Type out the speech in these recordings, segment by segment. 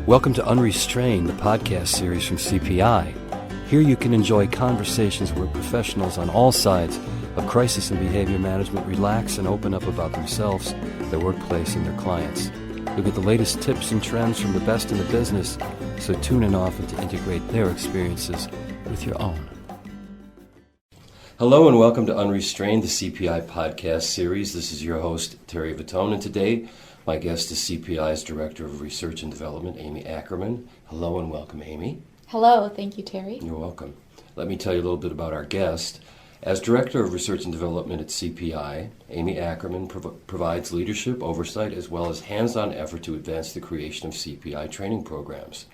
Welcome to Unrestrained, the podcast series from CPI. Here you can enjoy conversations where professionals on all sides of crisis and behavior management relax and open up about themselves, their workplace, and their clients. You'll get the latest tips and trends from the best in the business, so tune in often to integrate their experiences with your own. Hello and welcome to Unrestrained, the CPI podcast series. This is your host, Terry Vittone, and today my guest is CPI's Director of Research and Development, Amy Acherman. Hello and welcome, Amy. Hello, thank you, Terry. You're welcome. Let me tell you a little bit about our guest. As Director of Research and Development at CPI, Amy Acherman provides leadership, oversight, as well as hands-on effort to advance the creation of CPI training programs.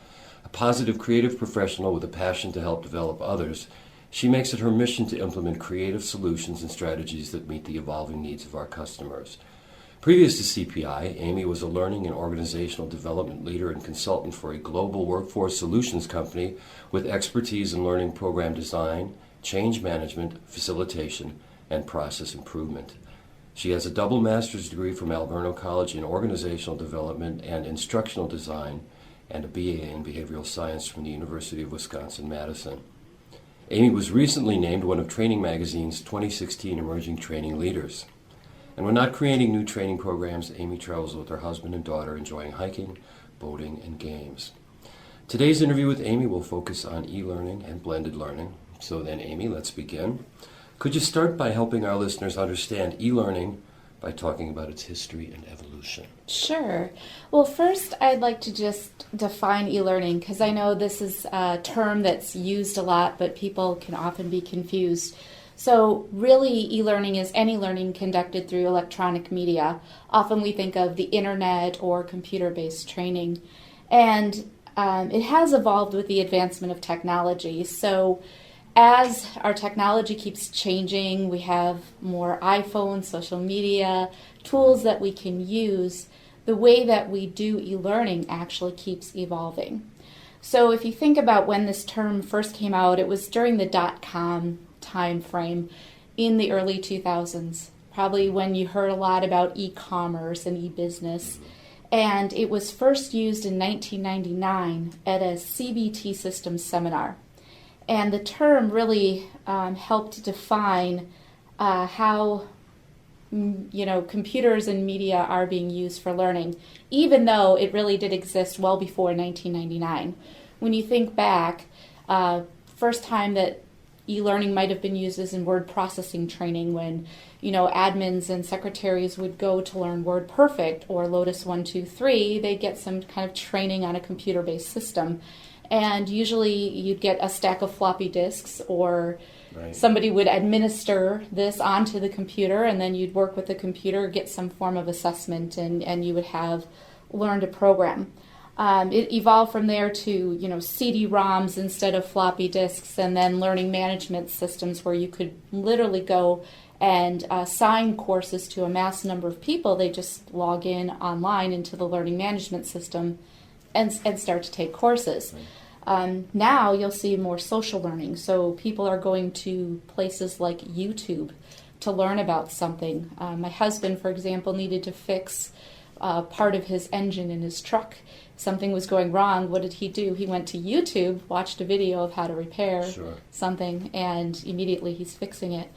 A positive, creative professional with a passion to help develop others, she makes it her mission to implement creative solutions and strategies that meet the evolving needs of our customers. Previous to CPI, Amy was a learning and organizational development leader and consultant for a global workforce solutions company with expertise in learning program design, change management, facilitation, and process improvement. She has a double master's degree from Alverno College in organizational development and instructional design and a BA in behavioral science from the University of Wisconsin-Madison. Amy was recently named one of Training Magazine's 2016 Emerging Training Leaders. And when not creating new training programs, Amy travels with her husband and daughter, enjoying hiking, boating, and games. Today's interview with Amy will focus on e-learning and blended learning. So then, Amy, let's begin. Could you start by helping our listeners understand e-learning by talking about its history and evolution? Sure. Well, first, I'd like to just define e-learning, because I know this is a term that's used a lot, but people can often be confused. So really, e-learning is any learning conducted through electronic media. Often we think of the internet or computer-based training. And it has evolved with the advancement of technology. So as our technology keeps changing, we have more iPhones, social media, tools that we can use. The way that we do e-learning actually keeps evolving. So if you think about when this term first came out, it was during the .com time frame in the early 2000s, probably when you heard a lot about e-commerce and e-business. And it was first used in 1999 at a CBT Systems seminar. And the term really helped define how computers and media are being used for learning, even though it really did exist well before 1999. When you think back, first time that e-learning might have been used as in word processing training when, admins and secretaries would go to learn WordPerfect or Lotus 1-2-3. They'd get some kind of training on a computer-based system. And usually you'd get a stack of floppy disks or somebody would administer this onto the computer, and then you'd work with the computer, get some form of assessment, and you would have learned a program. It evolved from there to, CD-ROMs instead of floppy disks, and then learning management systems where you could literally go and assign courses to a mass number of people. They just log in online into the learning management system and start to take courses. Now you'll see more social learning. So people are going to places like YouTube to learn about something. My husband, for example, needed to fix part of his engine in his truck. Something was going wrong. What did he do? He went to YouTube, watched a video of how to repair something, and immediately he's fixing it.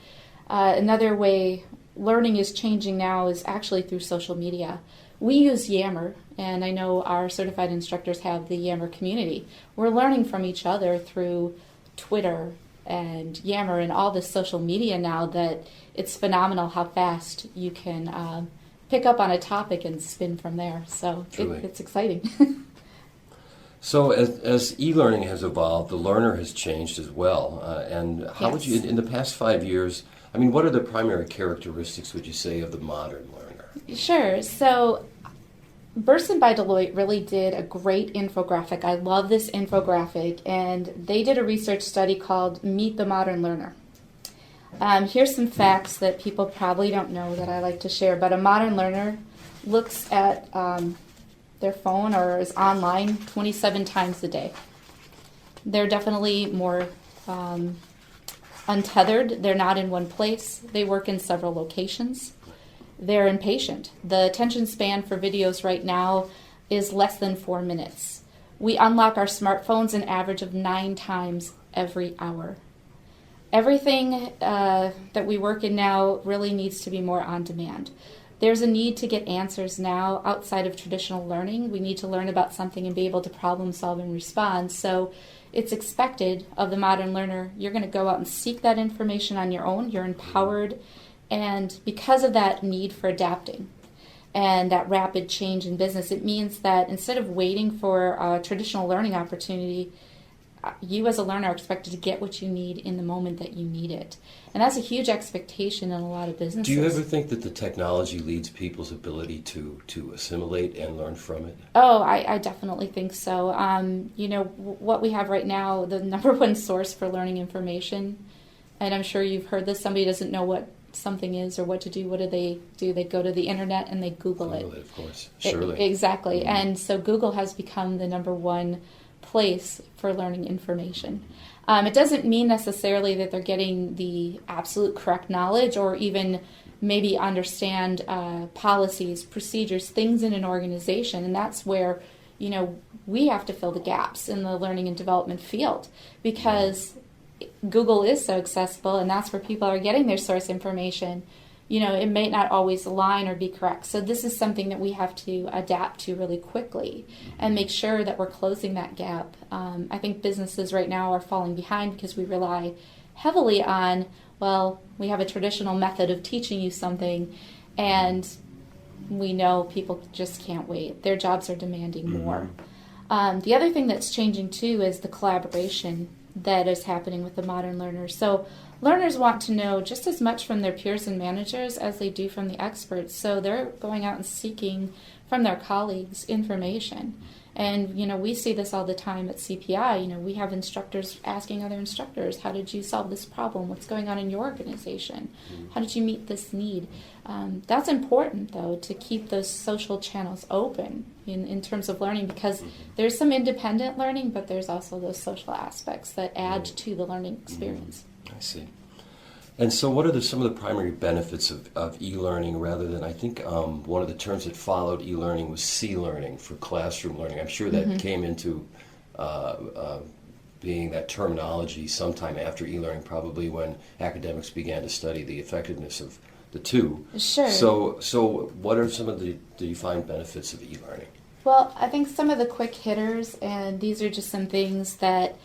Another way learning is changing now is actually through social media. We use Yammer, and I know our certified instructors have the Yammer community. We're learning from each other through Twitter and Yammer and all this social media now that it's phenomenal how fast you can pick up on a topic and spin from there. So it's exciting. So as e-learning has evolved, the learner has changed as well. And how would you, in the past 5 years, what are the primary characteristics, would you say, of the modern learner? Sure. So Burson by Deloitte really did a great infographic. I love this infographic. And they did a research study called Meet the Modern Learner. Here's some facts that people probably don't know that I like to share. But a modern learner looks at their phone or is online 27 times a day. They're definitely more untethered. They're not in one place. They work in several locations. They're impatient. The attention span for videos right now is less than 4 minutes. We unlock our smartphones an average of 9 times every hour. Everything that we work in now really needs to be more on demand. There's a need to get answers now outside of traditional learning. We need to learn about something and be able to problem solve and respond. So it's expected of the modern learner, you're going to go out and seek that information on your own. You're empowered. And because of that need for adapting and that rapid change in business, it means that instead of waiting for a traditional learning opportunity, you as a learner are expected to get what you need in the moment that you need it. And that's a huge expectation in a lot of businesses. Do you ever think that the technology leads people's ability to assimilate and learn from it? Oh, I definitely think so. What we have right now, the number one source for learning information, and I'm sure you've heard this, somebody doesn't know what something is or what to do. What do? They go to the internet and they Google it. Of course, surely. Exactly. Mm-hmm. And so Google has become the number one place for learning information. It doesn't mean necessarily that they're getting the absolute correct knowledge or even maybe understand policies, procedures, things in an organization. And that's where, we have to fill the gaps in the learning and development field, because Google is so accessible and that's where people are getting their source information. It may not always align or be correct. So this is something that we have to adapt to really quickly and make sure that we're closing that gap. I think businesses right now are falling behind because we rely heavily on, we have a traditional method of teaching you something, and we know people just can't wait. Their jobs are demanding more. The other thing that's changing too is the collaboration that is happening with the modern learners. So learners want to know just as much from their peers and managers as they do from the experts. So they're going out and seeking from their colleagues information. And, we see this all the time at CPI. We have instructors asking other instructors, how did you solve this problem? What's going on in your organization? How did you meet this need? That's important, though, to keep those social channels open in terms of learning, because there's some independent learning, but there's also those social aspects that add to the learning experience. I see. And so what are some of the primary benefits of e-learning, rather than, I think one of the terms that followed e-learning was C-learning, for classroom learning. I'm sure that came into being that terminology sometime after e-learning, probably when academics began to study the effectiveness of the two. Sure. So what are some of the defined benefits of e-learning? Well, I think some of the quick hitters, and these are just some things that,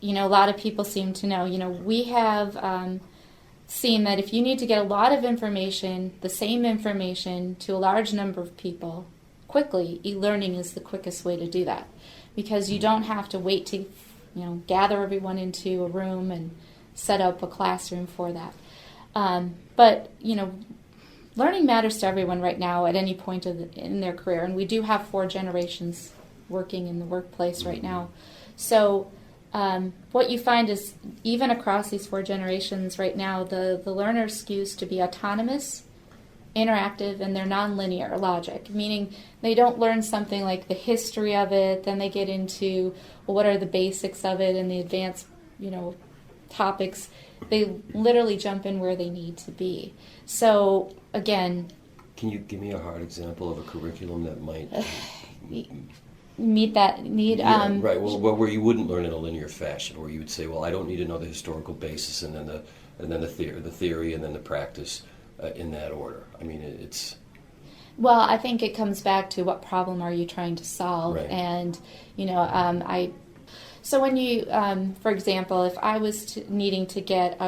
a lot of people seem to know. We have seen that if you need to get a lot of information, the same information, to a large number of people quickly, e-learning is the quickest way to do that, because you don't have to wait to, gather everyone into a room and set up a classroom for that. But learning matters to everyone right now at any point in their career, and we do have 4 generations working in the workplace right now. So what you find is, even across these 4 generations right now, the learner skews to be autonomous, interactive, and they're nonlinear logic, meaning they don't learn something like the history of it, then they get into, what are the basics of it and the advanced, topics. They literally jump in where they need to be. So, again... Can you give me a hard example of a curriculum that might... meet that need? Yeah, right. Well, where you wouldn't learn in a linear fashion, where you would say, I don't need to know the historical basis and then the theory and then the practice in that order. I mean, it's... Well, I think it comes back to what problem are you trying to solve, right. And So when you, for example, if I was needing to get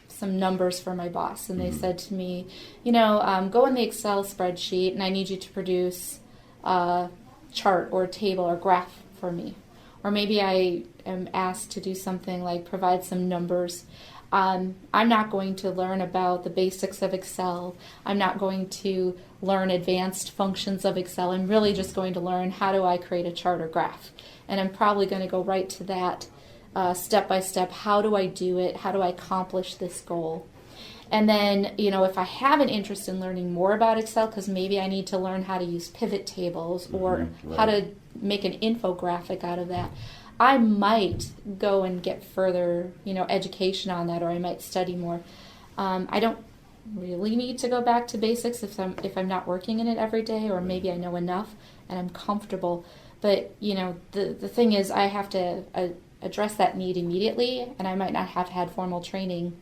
some numbers for my boss, and they said to me, go in the Excel spreadsheet, and I need you to produce a chart or a table or graph for me. Or maybe I am asked to do something like provide some numbers. I'm not going to learn about the basics of Excel. I'm not going to learn advanced functions of Excel. I'm really just going to learn, how do I create a chart or graph? And I'm probably going to go right to that step by step. How do I do it? How do I accomplish this goal? And then, if I have an interest in learning more about Excel, because maybe I need to learn how to use pivot tables or how to make an infographic out of that, I might go and get further, education on that, or I might study more. I don't really need to go back to basics if I'm not working in it every day, or maybe I know enough and I'm comfortable. But, the thing is, I have to address that need immediately, and I might not have had formal training.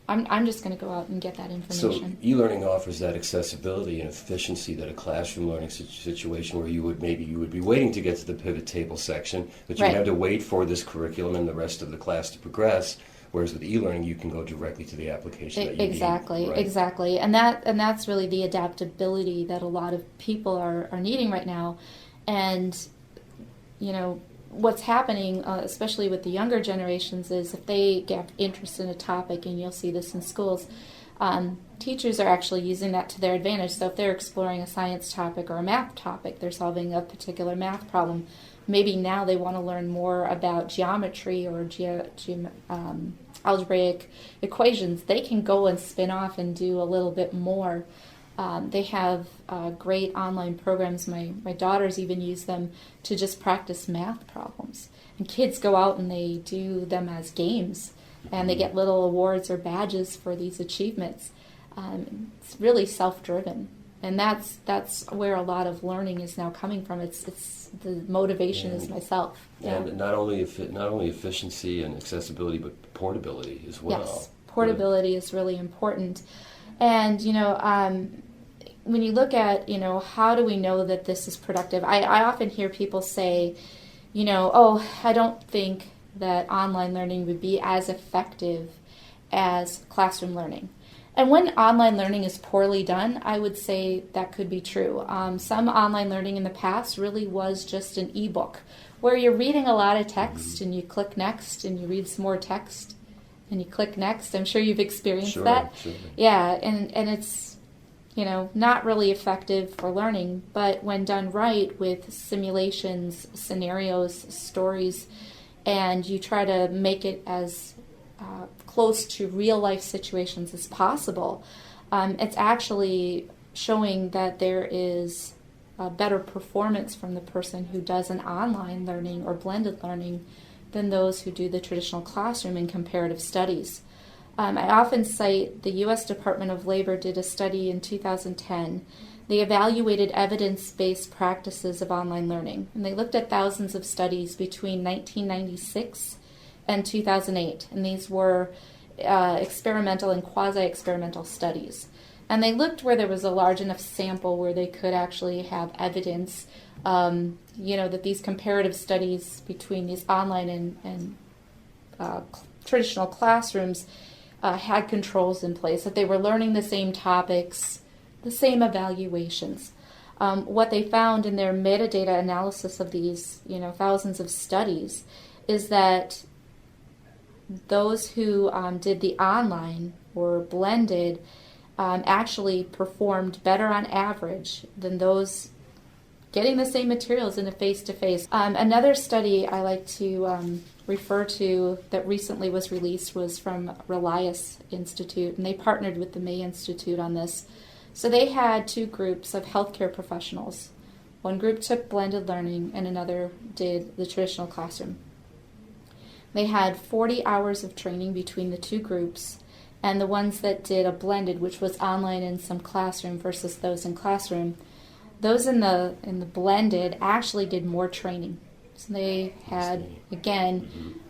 I'm just going to go out and get that information. So e-learning offers that accessibility and efficiency that a classroom learning situation where you would be waiting to get to the pivot table section, but you have to wait for this curriculum and the rest of the class to progress. Whereas with e-learning, you can go directly to the application that you need. Exactly. And that's really the adaptability that a lot of people are needing right now. And, what's happening, especially with the younger generations, is if they get interested in a topic, and you'll see this in schools, teachers are actually using that to their advantage. So if they're exploring a science topic or a math topic, they're solving a particular math problem. Maybe now they want to learn more about geometry or algebraic equations. They can go and spin off and do a little bit more. They have great online programs. My daughters even use them to just practice math problems. And kids go out and they do them as games, and they get little awards or badges for these achievements. It's really self-driven. And that's where a lot of learning is now coming from. It's the motivation is myself. And not only efficiency and accessibility, but portability as well. Yes, portability is really important. And when you look at how do we know that this is productive? I often hear people say, I don't think that online learning would be as effective as classroom learning. And when online learning is poorly done, I would say that could be true. Some online learning in the past really was just an ebook where you're reading a lot of text and you click next and you read some more text and you click next. I'm sure you've experienced that. Sure. Yeah, and it's not really effective for learning, but when done right with simulations, scenarios, stories, and you try to make it as close to real-life situations as possible, it's actually showing that there is a better performance from the person who does an online learning or blended learning than those who do the traditional classroom in comparative studies. I often cite the U.S. Department of Labor did a study in 2010. They evaluated evidence-based practices of online learning, and they looked at thousands of studies between 1996 and 2008, and these were experimental and quasi-experimental studies. And they looked where there was a large enough sample where they could actually have evidence, that these comparative studies between these online and traditional classrooms had controls in place, that they were learning the same topics, the same evaluations. What they found in their metadata analysis of these, thousands of studies, is that those who did the online or blended actually performed better on average than those getting the same materials in a face-to-face. Another study I like to refer to that recently was released was from Relias Institute, and they partnered with the May Institute on this. So they had two groups of healthcare professionals. One group took blended learning and another did the traditional classroom. They had 40 hours of training between the two groups, and the ones that did a blended, which was online and some classroom versus those in classroom, those in the blended actually did more training. So they had, again,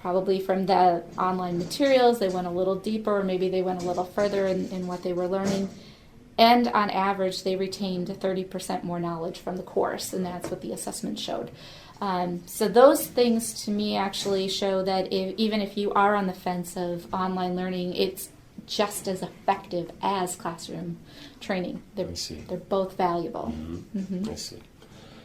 probably from the online materials, they went a little deeper, or maybe they went a little further in what they were learning. And on average, they retained 30% more knowledge from the course, and that's what the assessment showed. So those things to me actually show that even if you are on the fence of online learning, it's just as effective as classroom training. They're both valuable. I see.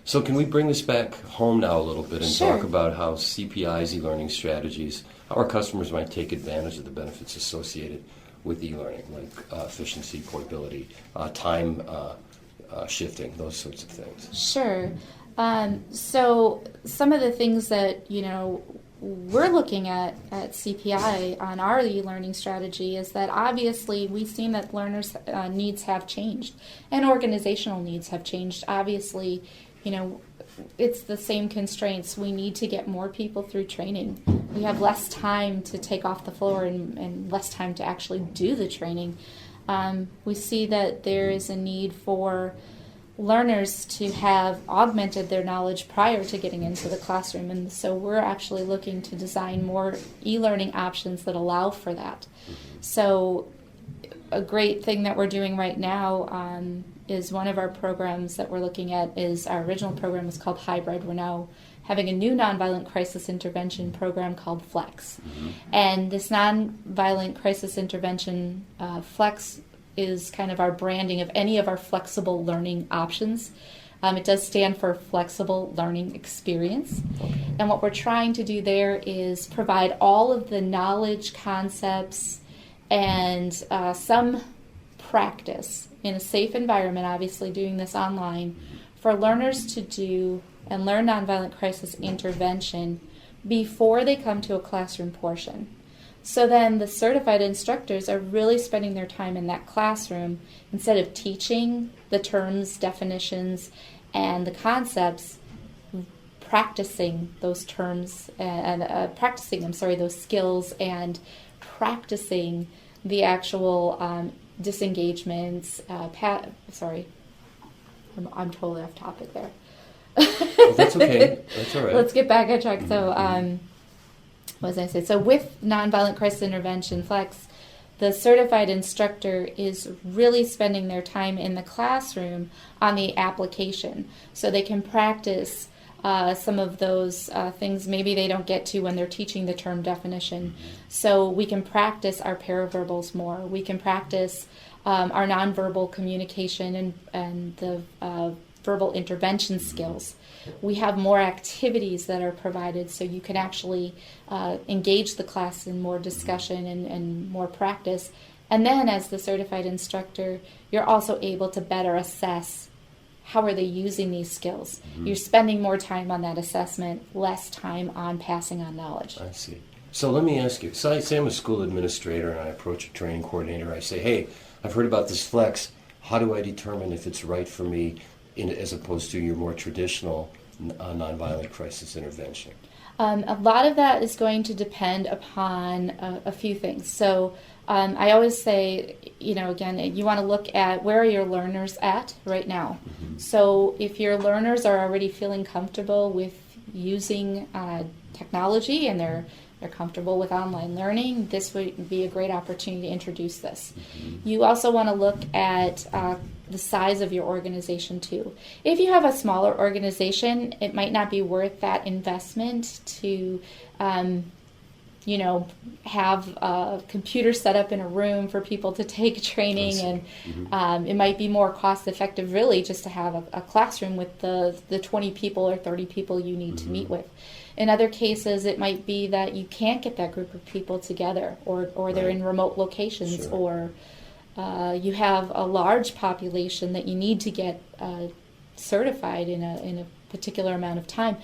So can we bring this back home now a little bit and talk about how CPI's e-learning strategies, how our customers might take advantage of the benefits associated with e-learning, like efficiency, portability, time shifting, those sorts of things? Sure. So some of the things that, we're looking at CPI on our e-learning strategy is that obviously we've seen that learners' needs have changed and organizational needs have changed. Obviously, it's the same constraints. We need to get more people through training. We have less time to take off the floor and less time to actually do the training. We see that there is a need for learners to have augmented their knowledge prior to getting into the classroom. And so we're actually looking to design more e-learning options that allow for that. So a great thing that we're doing right now is one of our programs that we're looking at is our original program is called Hybrid. We're now having a new nonviolent crisis intervention program called Flex. And this nonviolent crisis intervention, Flex, is kind of our branding of any of our flexible learning options. It does stand for Flexible Learning Experience. And what we're trying to do there is provide all of the knowledge, concepts, and some practice in a safe environment, obviously doing this online, for learners to do and learn nonviolent crisis intervention before they come to a classroom portion. So then the certified instructors are really spending their time in that classroom instead of teaching the terms, definitions, and the concepts, practicing those terms and those skills and practicing the actual disengagements. I'm totally off topic there. Oh, that's okay. That's all right. Let's get back on track. So, what was I say? So, with nonviolent crisis intervention Flex, the certified instructor is really spending their time in the classroom on the application, so they can practice some of those things maybe they don't get to when they're teaching the term definition. So we can practice our paraverbals more. We can practice our nonverbal communication and the verbal intervention skills. We have more activities that are provided so you can actually engage the class in more discussion and more practice. And then as the certified instructor, you're also able to better assess how are they using these skills. You're spending more time on that assessment, less time on passing on knowledge. I see. So let me ask you, say I'm a school administrator and I approach a training coordinator. I say, hey, I've heard about this Flex. How do I determine if it's right for me as opposed to your more traditional nonviolent crisis intervention? A lot of that is going to depend upon a few things. So I always say, again, you want to look at where are your learners at right now. So if your learners are already feeling comfortable with using technology and they're comfortable with online learning, this would be a great opportunity to introduce this. You also want to look at the size of your organization too. If you have a smaller organization, it might not be worth that investment to have a computer set up in a room for people to take training, and it might be more cost effective really just to have a classroom with the 20 people or 30 people you need to meet with. In other cases, it might be that you can't get that group of people together, or they're in remote locations, or you have a large population that you need to get certified in a particular amount of time.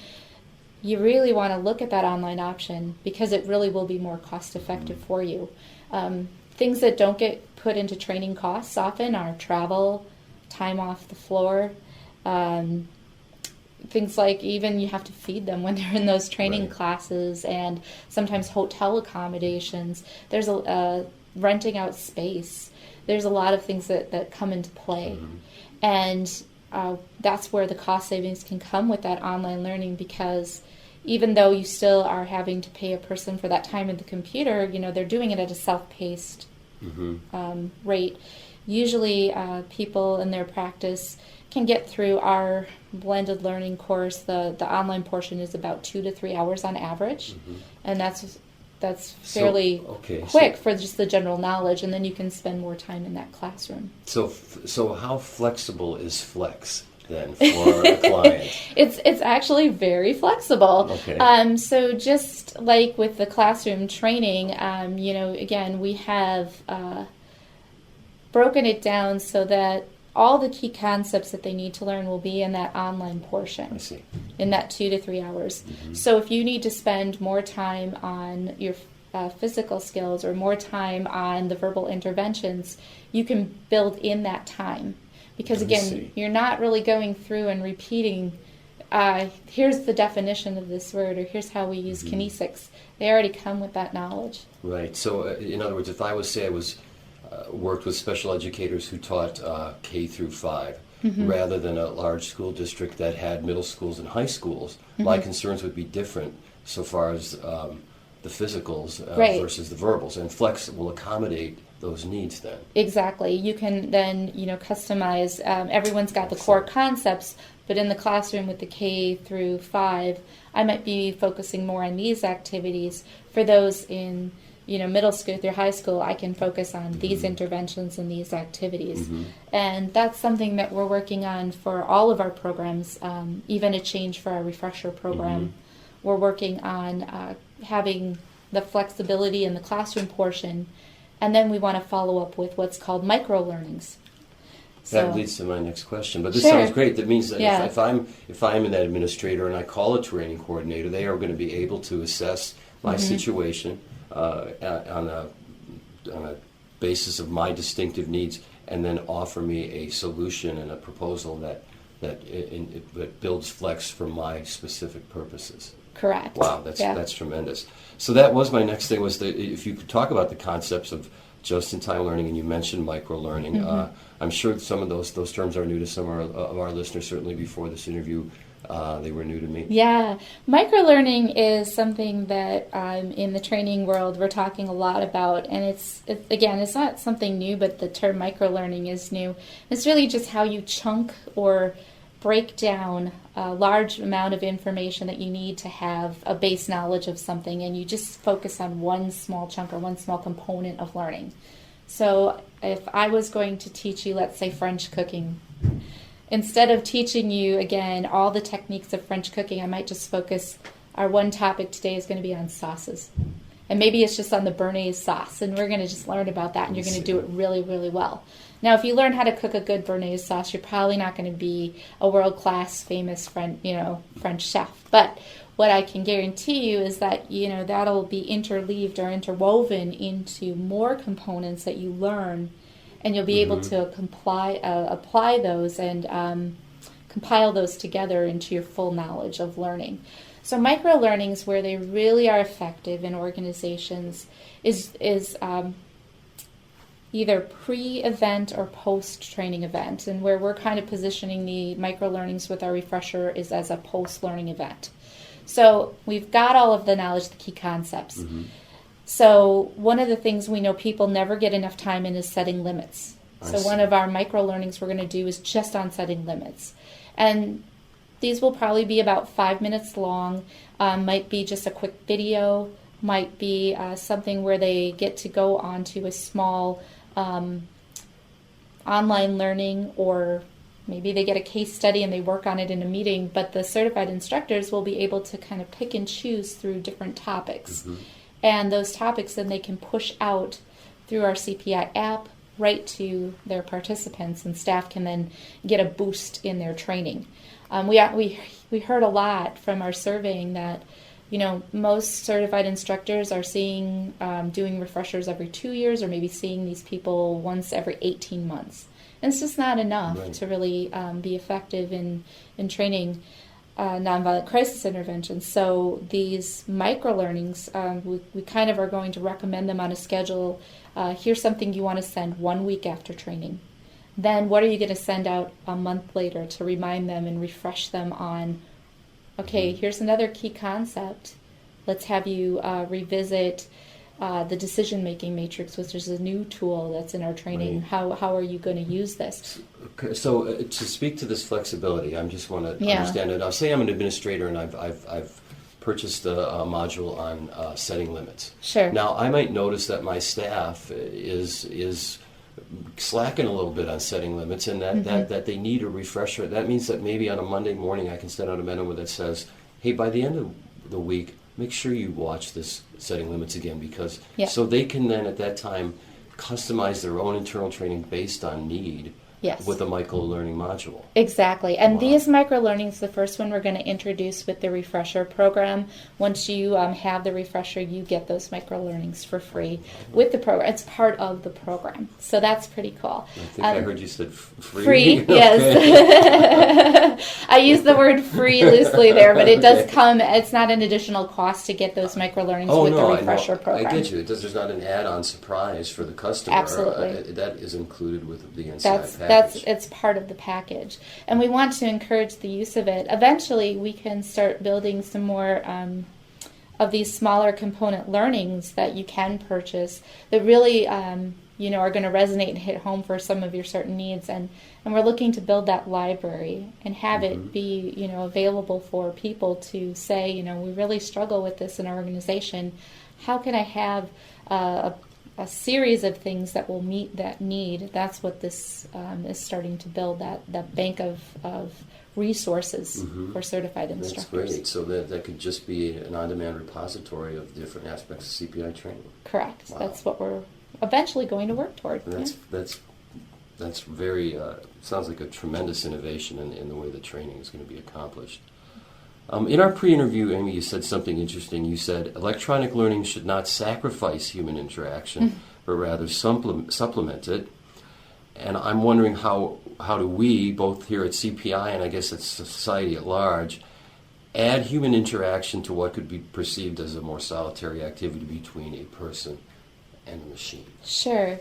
You really want to look at that online option because it really will be more cost effective for you. Things that don't get put into training costs often are travel, time off the floor, things like even you have to feed them when they're in those training classes, and sometimes hotel accommodations. There's renting out space. There's a lot of things that come into play. And that's where the cost savings can come with that online learning, because even though you still are having to pay a person for that time at the computer, they're doing it at a self-paced rate. Usually people in their practice can get through our blended learning course. The online portion is about 2 to 3 hours on average, and that's fairly quick for just the general knowledge, and then you can spend more time in that classroom. So how flexible is Flex then for a client? It's actually very flexible. Okay. So just like with the classroom training, again, we have broken it down so that all the key concepts that they need to learn will be in that online portion. I see. In that 2 to 3 hours. So if you need to spend more time on your physical skills or more time on the verbal interventions, you can build in that time. Because again, you're not really going through and repeating, here's the definition of this word, or here's how we use kinesics. They already come with that knowledge. Right. So in other words, if I was worked with special educators who taught K through 5, rather than a large school district that had middle schools and high schools. My concerns would be different so far as the physicals Right. versus the verbals, and Flex will accommodate those needs then. Exactly. You can then, customize. Everyone's got the core concepts, but in the classroom with the K through 5, I might be focusing more on these activities. For those in, middle school through high school, I can focus on these interventions and these activities. And that's something that we're working on for all of our programs, even a change for our refresher program. We're working on having the flexibility in the classroom portion, and then we want to follow up with what's called micro-learnings. That leads to my next question. But this Sure. sounds great. That means that Yeah. if I'm an administrator and I call a training coordinator, they are going to be able to assess my situation on a basis of my distinctive needs, and then offer me a solution and a proposal that builds Flex for my specific purposes. Correct. Wow, that's tremendous. So that was my next thing, was if you could talk about the concepts of just-in-time learning, and you mentioned micro-learning. I'm sure some of those terms are new to some of our listeners. Certainly before this interview, they were new to me. Yeah, microlearning is something that in the training world we're talking a lot about, and it's not something new, but the term microlearning is new. It's really just how you chunk or break down a large amount of information that you need to have a base knowledge of something, and you just focus on one small chunk or one small component of learning. So if I was going to teach you, let's say, French cooking, instead of teaching you, again, all the techniques of French cooking, I might just focus, our one topic today is going to be on sauces. And maybe it's just on the béarnaise sauce, and we're going to just learn about that, and you're going to do it really, really well. Now, if you learn how to cook a good béarnaise sauce, you're probably not going to be a world-class, famous French chef. But what I can guarantee you is that, that'll be interleaved or interwoven into more components that you learn, and you'll be able to apply those and compile those together into your full knowledge of learning. So micro-learnings, where they really are effective in organizations, is either pre-event or post-training event. And where we're kind of positioning the micro-learnings with our refresher is as a post-learning event. So we've got all of the knowledge, the key concepts. So one of the things we know people never get enough time in is setting limits. So one of our micro-learnings we're going to do is just on setting limits. And these will probably be about 5 minutes long, might be just a quick video, might be something where they get to go onto a small online learning, or maybe they get a case study and they work on it in a meeting, but the certified instructors will be able to kind of pick and choose through different topics. And those topics then they can push out through our CPI app right to their participants, and staff can then get a boost in their training. We heard a lot from our surveying that most certified instructors are doing refreshers every 2 years, or maybe seeing these people once every 18 months. And it's just not enough to really be effective in training nonviolent crisis interventions. So these micro-learnings, we kind of are going to recommend them on a schedule. Here's something you want to send 1 week after training. Then what are you going to send out a month later to remind them and refresh them on, okay, here's another key concept. Let's have you revisit the decision-making matrix, which is a new tool that's in our training. How are you going to use this? Okay, so to speak to this flexibility, I just want to understand it. Now, say I'm an administrator and I've purchased a module on setting limits. Sure. Now, I might notice that my staff is slacking a little bit on setting limits, and that they need a refresher. That means that maybe on a Monday morning I can send out a memo that says, hey, by the end of the week, make sure you watch this setting limits again, because so they can then at that time customize their own internal training based on need. Yes. With a micro-learning module. Exactly. And these micro-learnings, the first one we're going to introduce with the refresher program. Once you have the refresher, you get those micro-learnings for free with the program. It's part of the program. So that's pretty cool. I think I heard you said free. Free, yes. I use the word free loosely there, but it does come, it's not an additional cost to get those micro-learnings with the refresher program. I get you. There's not an add-on surprise for the customer. Absolutely. That is included with the inside package. package. It's part of the package. And we want to encourage the use of it. Eventually, we can start building some more of these smaller component learnings that you can purchase that really are going to resonate and hit home for some of your certain needs. And we're looking to build that library and have it be, available for people to say, we really struggle with this in our organization. How can I have a series of things that will meet that need? That's what this is starting to build, that bank of resources for certified instructors. That's great. So that could just be an on-demand repository of different aspects of CPI training. Correct. Wow. That's what we're eventually going to work toward. That's very sounds like a tremendous innovation in the way the training is going to be accomplished. In our pre-interview, Amy, you said something interesting. You said electronic learning should not sacrifice human interaction, but rather supplement it. And I'm wondering how do we, both here at CPI and I guess at society at large, add human interaction to what could be perceived as a more solitary activity between a person and a machine? Sure.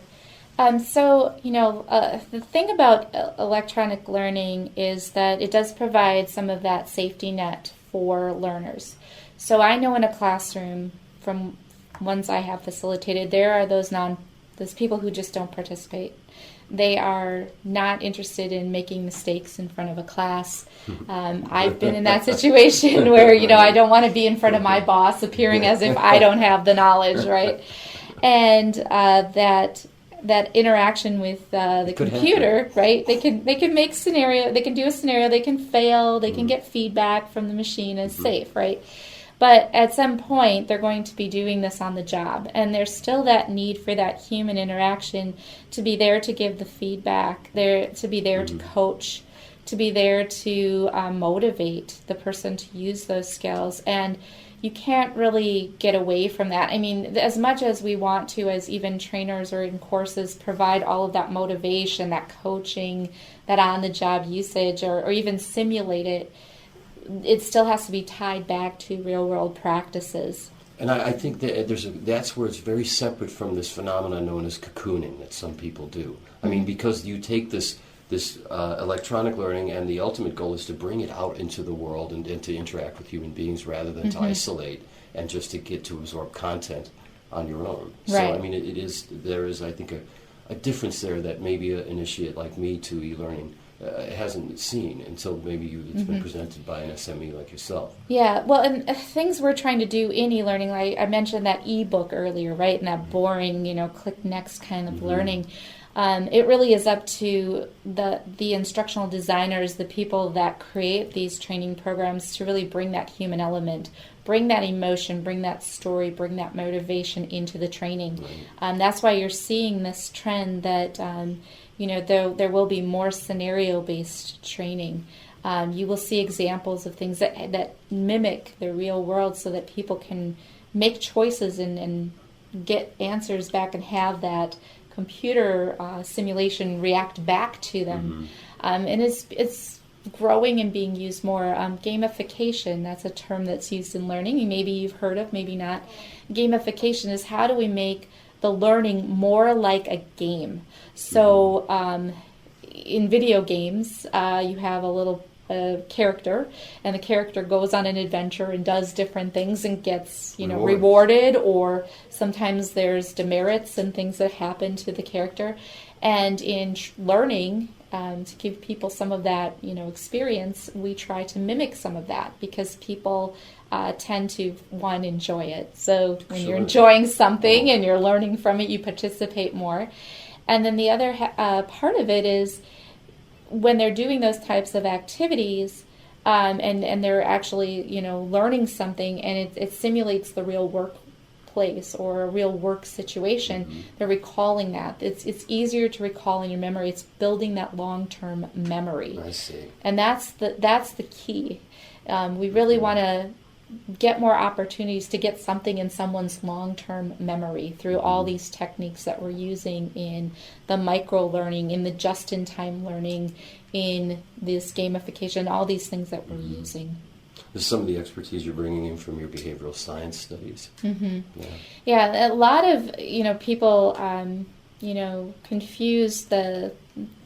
The thing about electronic learning is that it does provide some of that safety net for learners. So I know in a classroom, from ones I have facilitated, there are those people who just don't participate. They are not interested in making mistakes in front of a class. I've been in that situation where, I don't want to be in front of my boss appearing as if I don't have the knowledge, right? And that interaction with the computer, happen. Right? They can make scenario. They can do a scenario. They can fail. They can get feedback from the machine. It's safe, right? But at some point, they're going to be doing this on the job, and there's still that need for that human interaction to be there to give the feedback, to be there to coach, to be there to motivate the person to use those skills. And you can't really get away from that. I mean, as much as we want to, as even trainers or in courses, provide all of that motivation, that coaching, that on-the-job usage, or even simulate it, it still has to be tied back to real-world practices. And I think that that's where it's very separate from this phenomenon known as cocooning that some people do. I mean, because you take this electronic learning, and the ultimate goal is to bring it out into the world and to interact with human beings rather than to isolate and just to get to absorb content on your own. Right. So, I mean, there is, I think, a difference there that maybe an initiate like me to eLearning hasn't seen until maybe it's been presented by an SME like yourself. Yeah, well, and things we're trying to do in e-learning, like I mentioned that e-book earlier, right, and that boring, click next kind of learning. It really is up to the instructional designers, the people that create these training programs, to really bring that human element, bring that emotion, bring that story, bring that motivation into the training. Right. That's why you're seeing this trend that there will be more scenario-based training. You will see examples of things that mimic the real world so that people can make choices and get answers back and have that computer simulation react back to them. And it's growing and being used more. Gamification, that's a term that's used in learning. Maybe you've heard of, maybe not. Gamification is how do we make the learning more like a game. So in video games, you have a little character, and the character goes on an adventure and does different things and gets rewarded, or sometimes there's demerits and things that happen to the character. And in learning, to give people some of that experience, we try to mimic some of that because people tend to enjoy it. So when you're enjoying something and you're learning from it, you participate more. And then the other part of it is when they're doing those types of activities, and they're actually learning something, and it simulates the real workplace or a real work situation. They're recalling that. It's easier to recall in your memory. It's building that long-term memory. I see. And that's the key. We really want to get more opportunities to get something in someone's long-term memory through all these techniques that we're using in the micro-learning, in the just-in-time learning, in this gamification, all these things that we're using. This is some of the expertise you're bringing in from your behavioral science studies. Yeah, a lot of people confuse the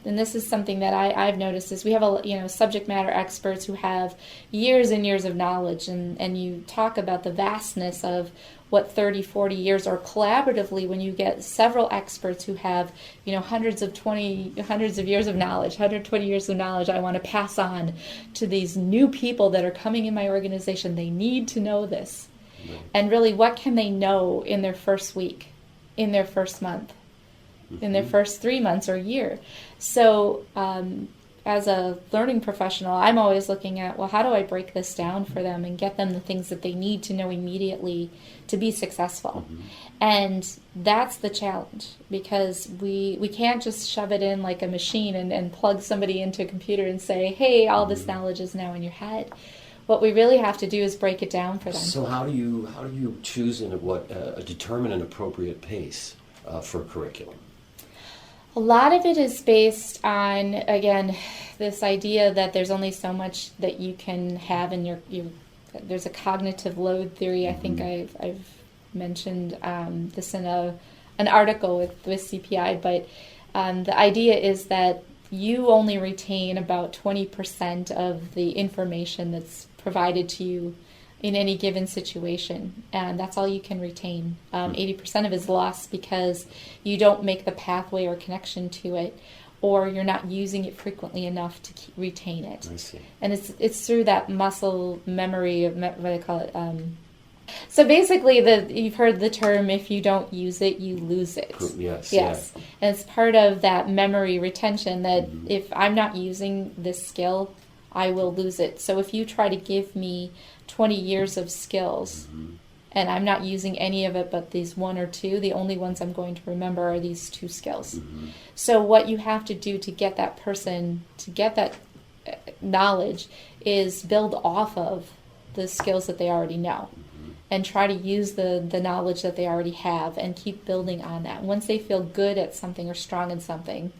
and this is something that I've noticed, is we have subject matter experts who have years and years of knowledge, and you talk about the vastness of what 30, 40 years, or collaboratively when you get several experts who have, hundreds of years of knowledge, 120 years of knowledge I want to pass on to these new people that are coming in my organization. They need to know this. Right. And really, what can they know in their first week, in their first month, in their first 3 months or year? So as a learning professional, I'm always looking at, well, how do I break this down for them and get them the things that they need to know immediately to be successful? And that's the challenge, because we can't just shove it in like a machine and plug somebody into a computer and say, hey, all this knowledge is now in your head. What we really have to do is break it down for them. So how do you choose determine an appropriate pace for a curriculum? A lot of it is based on, again, this idea that there's only so much that you can have in your there's a cognitive load theory. I think I've mentioned this in an article with CPI, but the idea is that you only retain about 20% of the information that's provided to you in any given situation, and that's all you can retain. 80% of it is lost because you don't make the pathway or connection to it, or you're not using it frequently enough to retain it. I see. And it's through that muscle memory of what I call it. So basically, you've heard the term, if you don't use it, you lose it. Yes. Yeah. And it's part of that memory retention that if I'm not using this skill, I will lose it. So if you try to give me 20 years of skills and I'm not using any of it but these one or two, the only ones I'm going to remember are these two skills. So what you have to do to get that person to get that knowledge is build off of the skills that they already know and try to use the knowledge that they already have and keep building on that. Once they feel good at something or strong in something,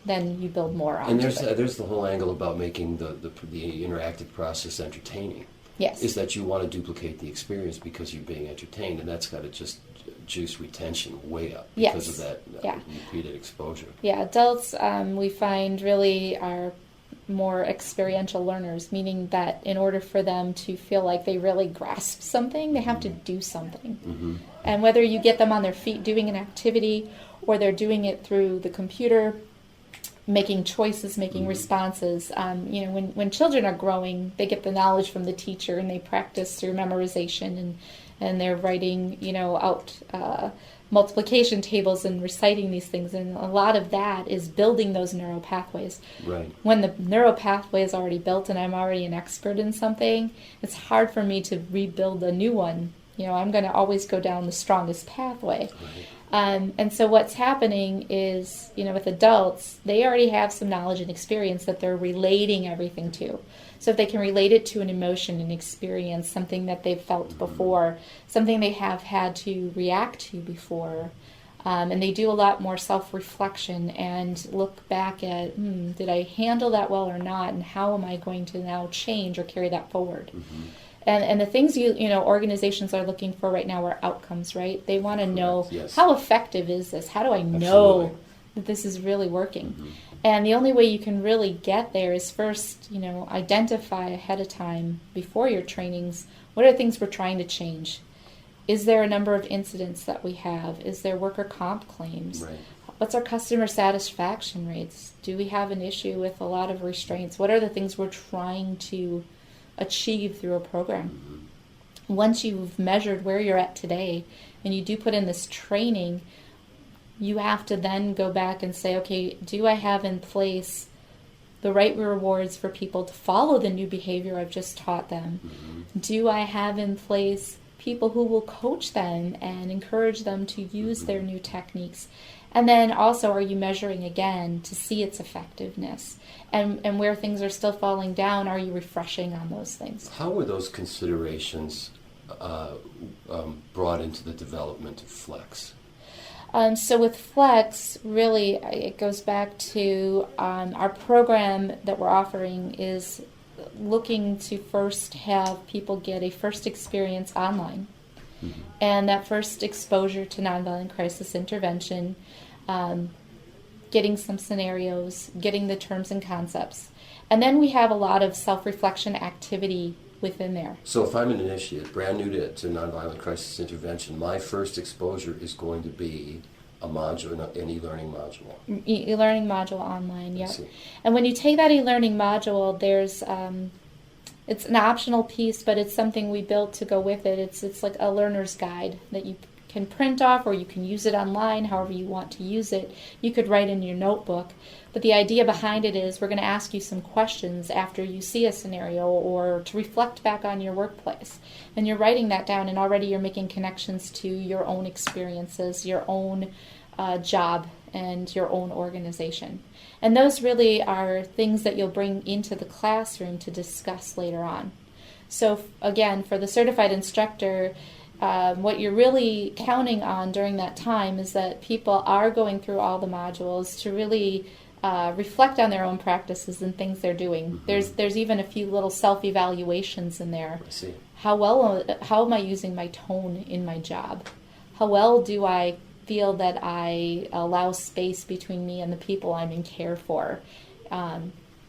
then you build more on it. And there's the whole angle about making the interactive process entertaining. Yes. Is that you want to duplicate the experience because you're being entertained, and that's got to just juice retention way up because of that repeated exposure. Yeah, adults we find really are more experiential learners, meaning that in order for them to feel like they really grasp something, they have to do something. And whether you get them on their feet doing an activity or they're doing it through the computer, making choices, making responses. When children are growing, they get the knowledge from the teacher and they practice through memorization and they're writing, out multiplication tables and reciting these things. And a lot of that is building those neural pathways. Right. When the neural pathway is already built and I'm already an expert in something, it's hard for me to rebuild a new one. I'm going to always go down the strongest pathway. Right. And so what's happening is, with adults, they already have some knowledge and experience that they're relating everything to. So if they can relate it to an emotion, an experience, something that they've felt before, something they have had to react to before, and they do a lot more self-reflection and look back at, did I handle that well or not, and how am I going to now change or carry that forward? And the things organizations are looking for right now are outcomes, right? They want to know, how effective is this? How do I know that this is really working? And the only way you can really get there is first, identify ahead of time before your trainings, what are the things we're trying to change? Is there a number of incidents that we have? Is there worker comp claims? Right. What's our customer satisfaction rates? Do we have an issue with a lot of restraints? What are the things we're trying to achieve through a program? Once you've measured where you're at today and you do put in this training, you have to then go back and say, okay, do I have in place the right rewards for people to follow the new behavior I've just taught them? Do I have in place people who will coach them and encourage them to use their new techniques? And then also, are you measuring again to see its effectiveness? And where things are still falling down, are you refreshing on those things? How were those considerations brought into the development of Flex? So with Flex, really, it goes back to our program that we're offering is looking to first have people get a first experience online. And that first exposure to nonviolent crisis intervention getting some scenarios, getting the terms and concepts. And then we have a lot of self-reflection activity within there. So if I'm an initiate, brand new to nonviolent crisis intervention, my first exposure is going to be a module, an e-learning module. E-learning module online, yeah. And when you take that e-learning module, there's it's an optional piece, but it's something we built to go with it. It's like a learner's guide that you can print off, or you can use it online, however you want to use it. You could write in your notebook. But the idea behind it is we're going to ask you some questions after you see a scenario, or to reflect back on your workplace. And you're writing that down, and already you're making connections to your own experiences, your own job, and your own organization. And those really are things that you'll bring into the classroom to discuss later on. So again, for the certified instructor, what you're really counting on during that time is that people are going through all the modules to really reflect on their own practices and things they're doing. Mm-hmm. There's even a few little self-evaluations in there. I see. How am I using my tone in my job? How well do I feel that I allow space between me and the people I'm in care for?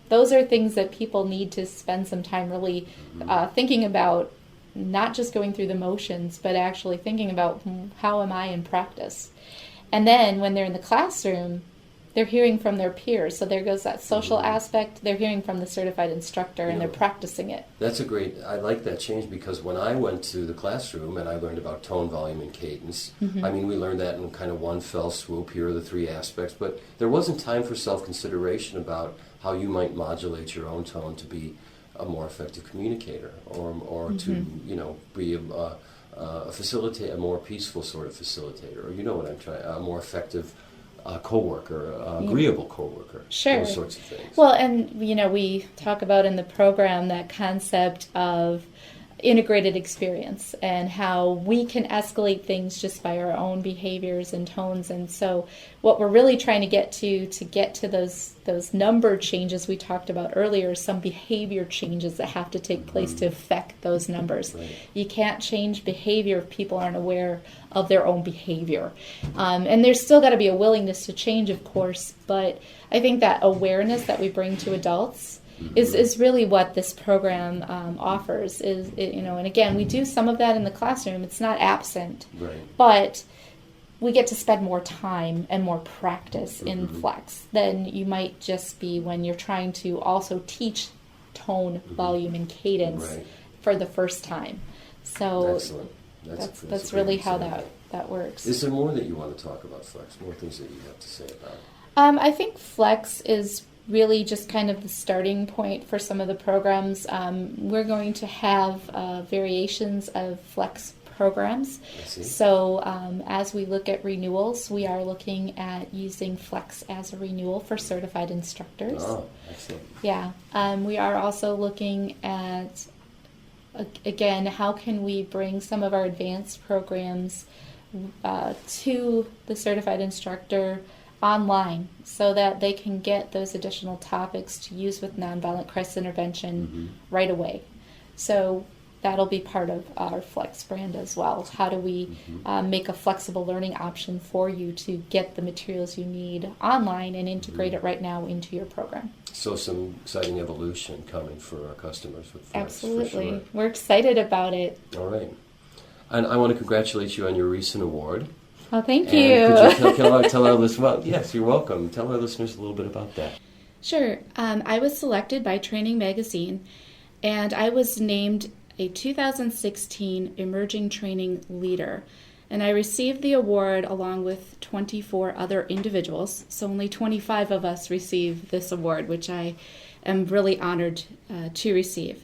Those are things that people need to spend some time really thinking about, not just going through the motions, but actually thinking about how am I in practice. And then when they're in the classroom, they're hearing from their peers. So there goes that social aspect. They're hearing from the certified instructor, and they're practicing it. I like that change, because when I went to the classroom and I learned about tone, volume, and cadence, I mean, we learned that in kind of one fell swoop. Here are the three aspects, but there wasn't time for self-consideration about how you might modulate your own tone to be a more effective communicator, or to be a more peaceful sort of facilitator, or what I'm trying, a more effective coworker, agreeable coworker, sure. Those sorts of things. Well, and we talk about in the program that concept of integrated experience and how we can escalate things just by our own behaviors and tones. And so what we're really trying to get to those number changes we talked about earlier, some behavior changes that have to take place to affect those numbers. Right. You can't change behavior if people aren't aware of their own behavior. And there's still got to be a willingness to change, of course, but I think that awareness that we bring to adults is really what this program offers. And again, we do some of that in the classroom. It's not absent, right. But we get to spend more time and more practice in Flex than you might just be when you're trying to also teach tone, volume, and cadence for the first time. So excellent. That's really how that works. Is there more that you want to talk about Flex? More things that you have to say about it? I think Flex is really just kind of the starting point for some of the programs. We're going to have variations of Flex programs. I see. So as we look at renewals, we are looking at using Flex as a renewal for certified instructors. Oh, excellent. Yeah. We are also looking at, again, how can we bring some of our advanced programs to the certified instructor online so that they can get those additional topics to use with nonviolent crisis intervention right away. So that'll be part of our Flex brand as well. How do we make a flexible learning option for you to get the materials you need online and integrate it right now into your program? So some exciting evolution coming for our customers with Flex. Absolutely. For sure. We're excited about it. All right. And I want to congratulate you on your recent award. Oh, thank and you. Could you tell our listeners, well, yes, you're welcome. Tell our listeners a little bit about that. Sure. I was selected by Training Magazine, and I was named a 2016 Emerging Training Leader. And I received the award along with 24 other individuals. So only 25 of us received this award, which I am really honored to receive.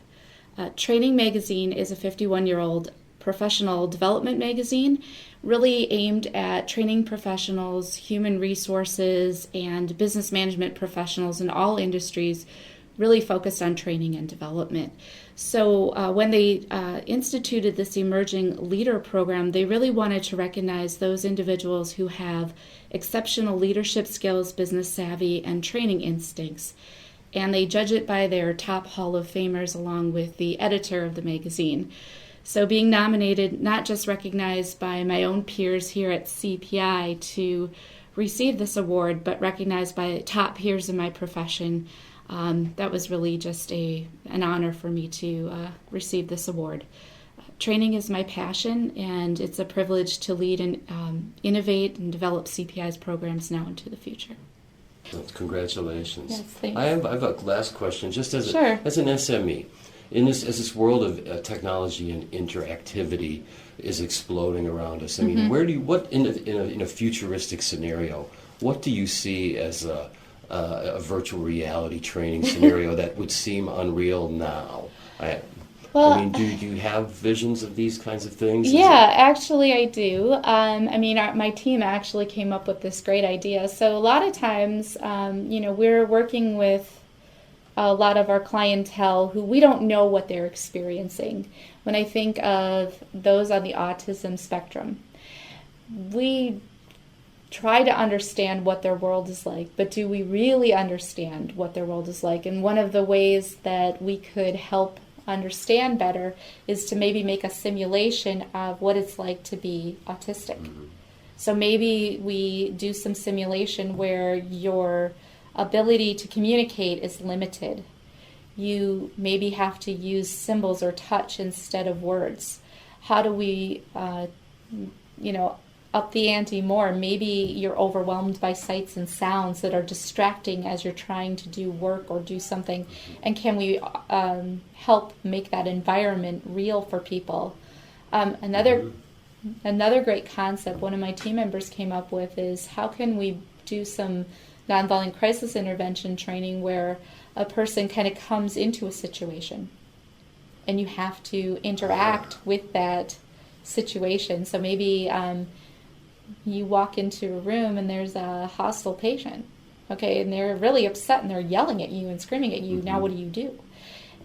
Training Magazine is a 51-year-old professional development magazine, really aimed at training professionals, human resources, and business management professionals in all industries, really focused on training and development. So when they instituted this Emerging Leader program, they really wanted to recognize those individuals who have exceptional leadership skills, business savvy, and training instincts. And they judge it by their top Hall of Famers along with the editor of the magazine. So being nominated, not just recognized by my own peers here at CPI to receive this award, but recognized by top peers in my profession. That was really just an honor for me to receive this award. Training is my passion, and it's a privilege to lead and innovate and develop CPI's programs now into the future. Well, congratulations. Yes, thanks. I have a last question, just as Sure. as an SME. As this world of technology and interactivity is exploding around us, I mean, in a futuristic scenario, what do you see as a virtual reality training scenario that would seem unreal now? I mean, do you have visions of these kinds of things? Yeah, actually I do. My team actually came up with this great idea. So a lot of times, we're working with a lot of our clientele who we don't know what they're experiencing. When I think of those on the autism spectrum, we try to understand what their world is like, but do we really understand what their world is like? And one of the ways that we could help understand better is to maybe make a simulation of what it's like to be autistic. Mm-hmm. So maybe we do some simulation where your ability to communicate is limited. You maybe have to use symbols or touch instead of words. How do we, up the ante more? Maybe you're overwhelmed by sights and sounds that are distracting as you're trying to do work or do something. And can we help make that environment real for people? Another great concept one of my team members came up with is how can we do some nonviolent crisis intervention training where a person kind of comes into a situation and you have to interact with that situation. So maybe you walk into a room and there's a hostile patient, okay, and they're really upset and they're yelling at you and screaming at you. Mm-hmm. Now what do?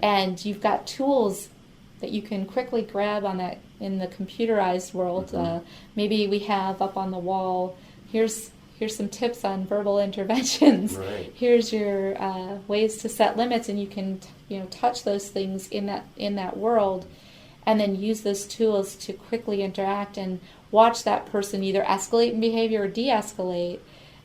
And you've got tools that you can quickly grab on that in the computerized world. Mm-hmm. Maybe we have up on the wall, here's some tips on verbal interventions. Right. Here's your ways to set limits, and you can touch those things in that world, and then use those tools to quickly interact and watch that person either escalate in behavior or de-escalate,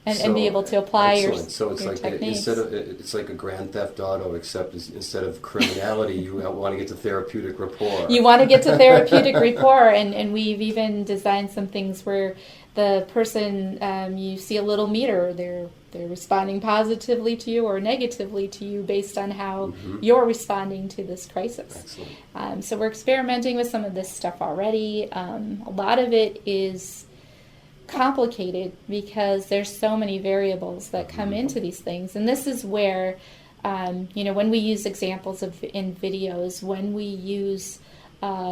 and be able to apply your techniques. It's like a Grand Theft Auto, except instead of criminality, you want to get to therapeutic rapport. You want to get to therapeutic rapport, and we've even designed some things where the person, you see a little meter, they're responding positively to you or negatively to you based on how you're responding to this crisis. Excellent. So we're experimenting with some of this stuff already. A lot of it is complicated because there's so many variables that come into these things, and this is where when we use examples in videos, when we use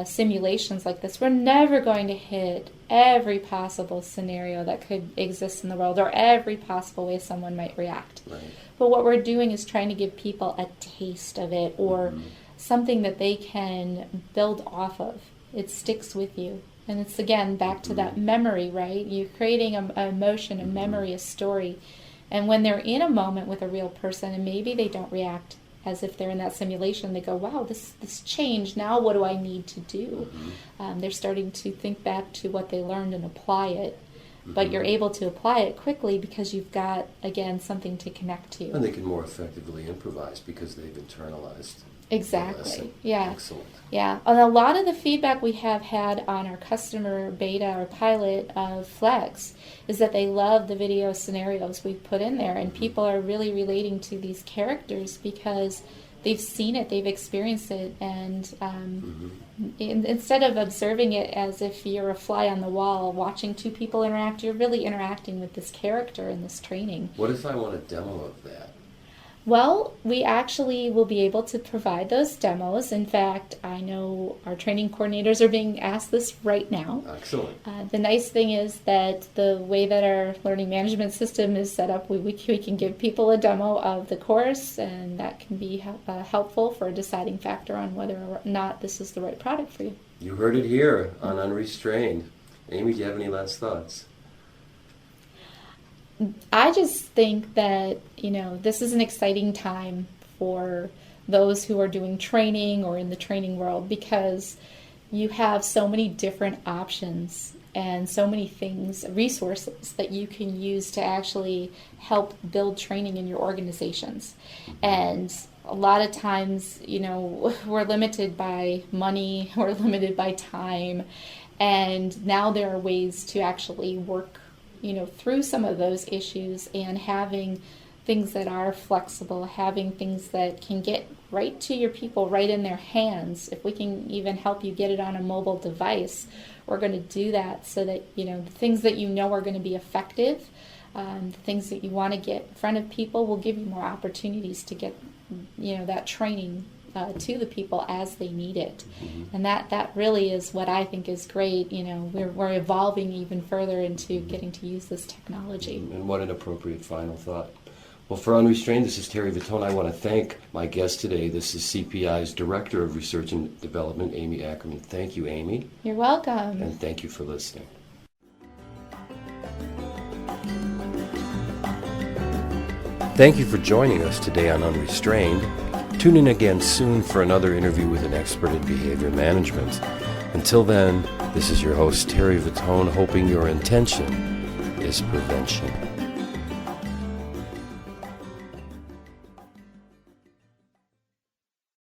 simulations like this, we're never going to hit every possible scenario that could exist in the world or every possible way someone might react. Right. But what we're doing is trying to give people a taste of it or something that they can build off of. It sticks with you. And it's, again, back to that memory, right? You're creating an emotion, a memory, a story. And when they're in a moment with a real person and maybe they don't react as if they're in that simulation, they go, wow, this changed. Now what do I need to do? They're starting to think back to what they learned and apply it. But you're able to apply it quickly because you've got, again, something to connect to. And they can more effectively improvise because they've internalized. Exactly. Yeah. Excellent. Yeah. And a lot of the feedback we have had on our customer beta or pilot of Flex is that they love the video scenarios we've put in there, and people are really relating to these characters because they've seen it, they've experienced it, and instead of observing it as if you're a fly on the wall watching two people interact, you're really interacting with this character in this training. What if I want a demo of that? Well, we actually will be able to provide those demos. In fact, I know our training coordinators are being asked this right now. Excellent. The nice thing is that the way that our learning management system is set up, we can give people a demo of the course, and that can be helpful for a deciding factor on whether or not this is the right product for you. You heard it here on Unrestrained. Amy, do you have any last thoughts? I just think that, this is an exciting time for those who are doing training or in the training world because you have so many different options and so many things, resources that you can use to actually help build training in your organizations. And a lot of times, we're limited by money, we're limited by time, and now there are ways to actually work, through some of those issues, and having things that are flexible, having things that can get right to your people, right in their hands. If we can even help you get it on a mobile device, we're going to do that so that, the things that are going to be effective, the things that you want to get in front of people will give you more opportunities to get, that training to the people as they need it. Mm-hmm. And that really is what I think is great. We're evolving even further into getting to use this technology. And what an appropriate final thought. Well, for Unrestrained, this is Terry Vittone. I want to thank my guest today. This is CPI's Director of Research and Development, Amy Acherman. Thank you, Amy. You're welcome. And thank you for listening. Thank you for joining us today on Unrestrained. Tune in again soon for another interview with an expert in behavior management. Until then, this is your host, Terry Vittone, hoping your intention is prevention.